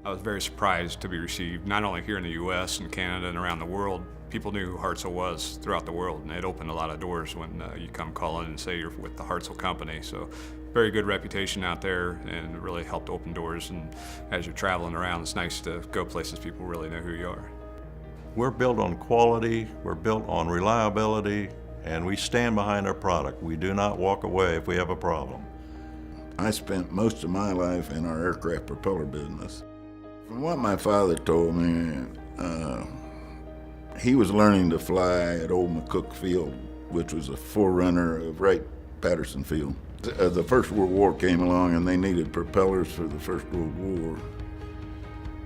I was very surprised to be received, not only here in the U.S. and Canada and around the world. People knew who Hartzell was throughout the world, and it opened a lot of doors when you come calling and say you're with the Hartzell company. So very good reputation out there, and it really helped open doors. And as you're traveling around, it's nice to go places people really know who you are. We're built on quality, we're built on reliability, and we stand behind our product. We do not walk away if we have a problem. I spent most of my life in our aircraft propeller business. From what my father told me, he was learning to fly at Old McCook Field, which was a forerunner of Wright-Patterson Field. The First World War came along and they needed propellers for the First World War.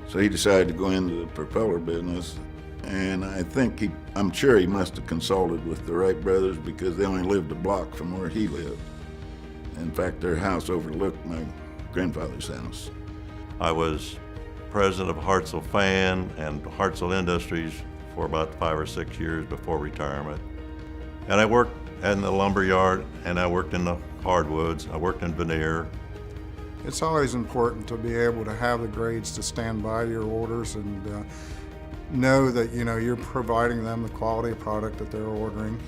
So he decided to go into the propeller business, and I'm sure he must have consulted with the Wright brothers because they only lived a block from where he lived. In fact, their house overlooked my grandfather's house. I was president of Hartzell Fan and Hartzell Industries for about 5 or 6 years before retirement. And I worked in the lumber yard, and I worked in the hardwoods. I worked in veneer. It's always important to be able to have the grades to stand by your orders and know that you're providing them the quality of product that they're ordering.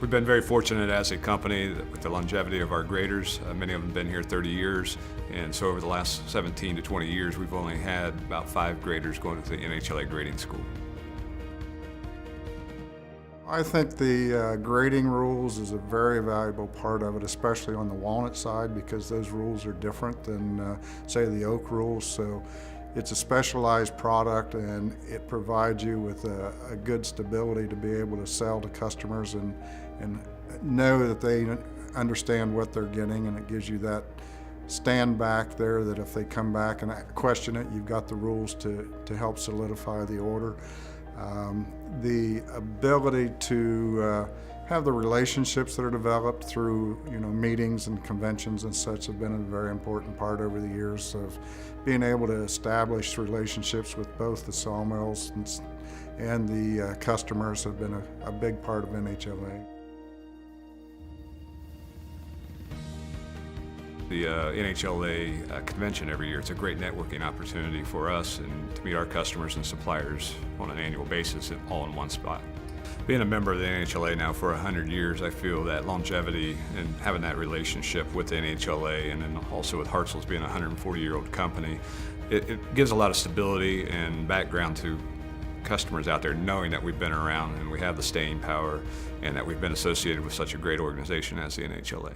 We've been very fortunate as a company with the longevity of our graders. Many of them have been here 30 years, and so over the last 17 to 20 years, we've only had about 5 graders going to the NHLA grading school. I think the grading rules is a very valuable part of it, especially on the walnut side, because those rules are different than, say, the oak rules. So it's a specialized product, and it provides you with a good stability to be able to sell to customers and know that they understand what they're getting, and it gives you that stand back there that if they come back and question it, you've got the rules to help solidify the order. The ability to have the relationships that are developed through meetings and conventions and such have been a very important part over the years of being able to establish relationships with both the sawmills and the customers have been a big part of NHLA. The NHLA convention every year, it's a great networking opportunity for us and to meet our customers and suppliers on an annual basis all in one spot. Being a member of the NHLA now for 100 years, I feel that longevity and having that relationship with the NHLA and then also with Hartzell's being a 140-year-old company, it gives a lot of stability and background to customers out there knowing that we've been around and we have the staying power and that we've been associated with such a great organization as the NHLA.